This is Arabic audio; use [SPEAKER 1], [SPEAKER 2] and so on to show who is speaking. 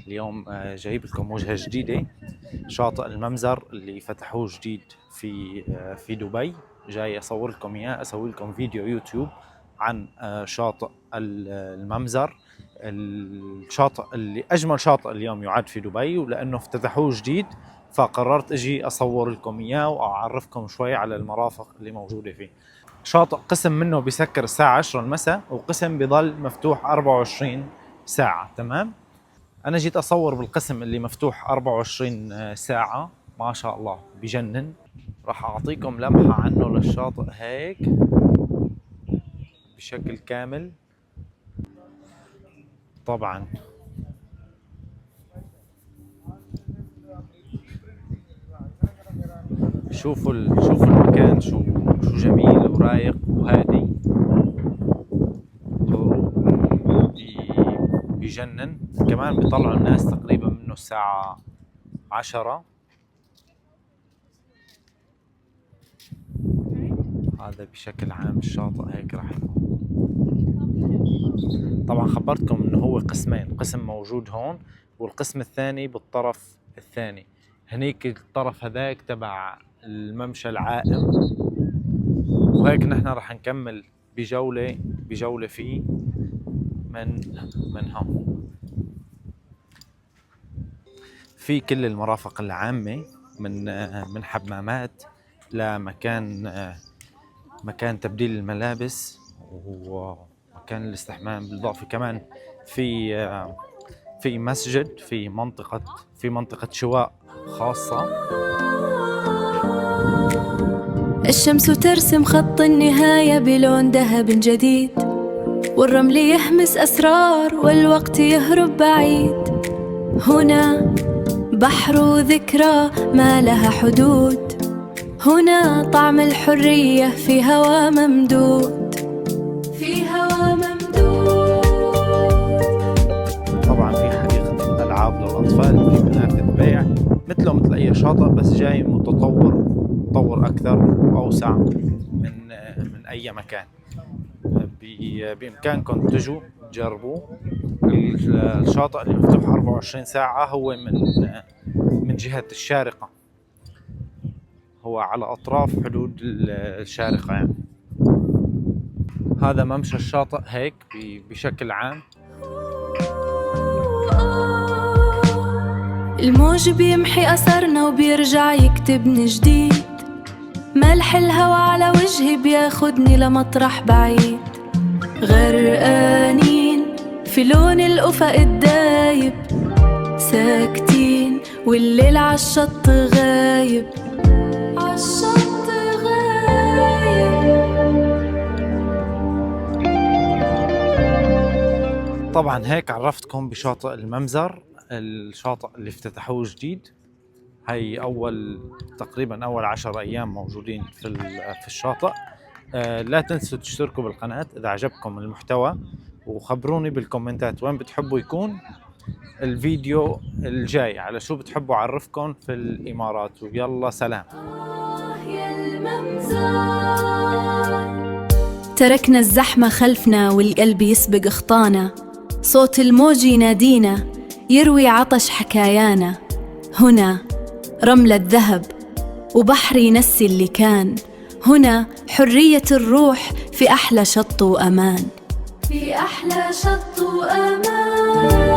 [SPEAKER 1] اليوم جايب لكم وجهة جديدة. شاطئ الممزر اللي فتحوه جديد في دبي. جاي اصور لكم اياه، اسوي لكم فيديو يوتيوب عن شاطئ الممزر، الشاطئ اللي اجمل شاطئ اليوم يعد في دبي، ولانه افتتحوه جديد فقررت اجي اصور لكم اياه واعرفكم شوي على المرافق اللي موجودة فيه. شاطئ قسم منه بيسكر الساعة 10 المساء، وقسم بيضل مفتوح 24 ساعة. تمام. أنا جيت أصور بالقسم اللي مفتوح 24 ساعة، ما شاء الله بجنن. راح أعطيكم لمحة عنه للشاطئ هيك بشكل كامل. طبعا شوفوا المكان شو جميل ورايق وهادي، بجنن. كمان بيطلعوا الناس تقريبا منه الساعة 10. هذا بشكل عام الشاطئ هيك راح يكون. طبعا خبرتكم انه هو قسمين، قسم موجود هون والقسم الثاني بالطرف الثاني هنيك، الطرف هذاك تبع الممشى العائم. وهيك نحن راح نكمل بجولة فيه من هون. في كل المرافق العامة، من حمامات لمكان مكان تبديل الملابس ومكان الاستحمام. بالإضافة كمان في مسجد، في منطقة شواء خاصة.
[SPEAKER 2] الشمس ترسم خط النهاية بلون ذهب جديد، والرمل يهمس أسرار والوقت يهرب بعيد. هنا بحر وذكرى ما لها حدود، هنا طعم الحرية في هوا ممدود، في هوا ممدود.
[SPEAKER 1] طبعا في حديقة ألعاب للأطفال، في منافذ بيع مثل أي شاطئ، بس جاي متطور أكثر وأوسع من أي مكان. بإمكانكم تجوا تجربوا. الشاطئ اللي مفتوح 24 ساعة هو من جهة الشارقة، هو على أطراف حدود الشارقة يعني. هذا ممشى الشاطئ هيك بشكل عام.
[SPEAKER 2] الموج بيمحي أثرنا وبيرجع يكتب من جديد، ملح الهوى على وجهي بياخدني لمطرح بعيد. غرقانين في لون الأفق الدايب، ساكتين والليل عالشط غايب، عالشط غايب.
[SPEAKER 1] طبعا هيك عرفتكم بشاطئ الممزر، الشاطئ اللي افتتحوه جديد. هي تقريبا أول 10 أيام موجودين في الشاطئ. لا تنسوا تشتركوا بالقناة إذا عجبكم المحتوى، وخبروني بالكومنتات وين بتحبوا يكون الفيديو الجاي، على شو بتحبوا أعرفكم في الإمارات. ويلا سلام.
[SPEAKER 2] يا الممزر، تركنا الزحمة خلفنا والقلب يسبق خطانا، صوت الموج ينادينا يروي عطش حكايانا. هنا رملة ذهب وبحر ينسي اللي كان، هنا حرية الروح في أحلى شط وأمان، في أحلى شط وأمان.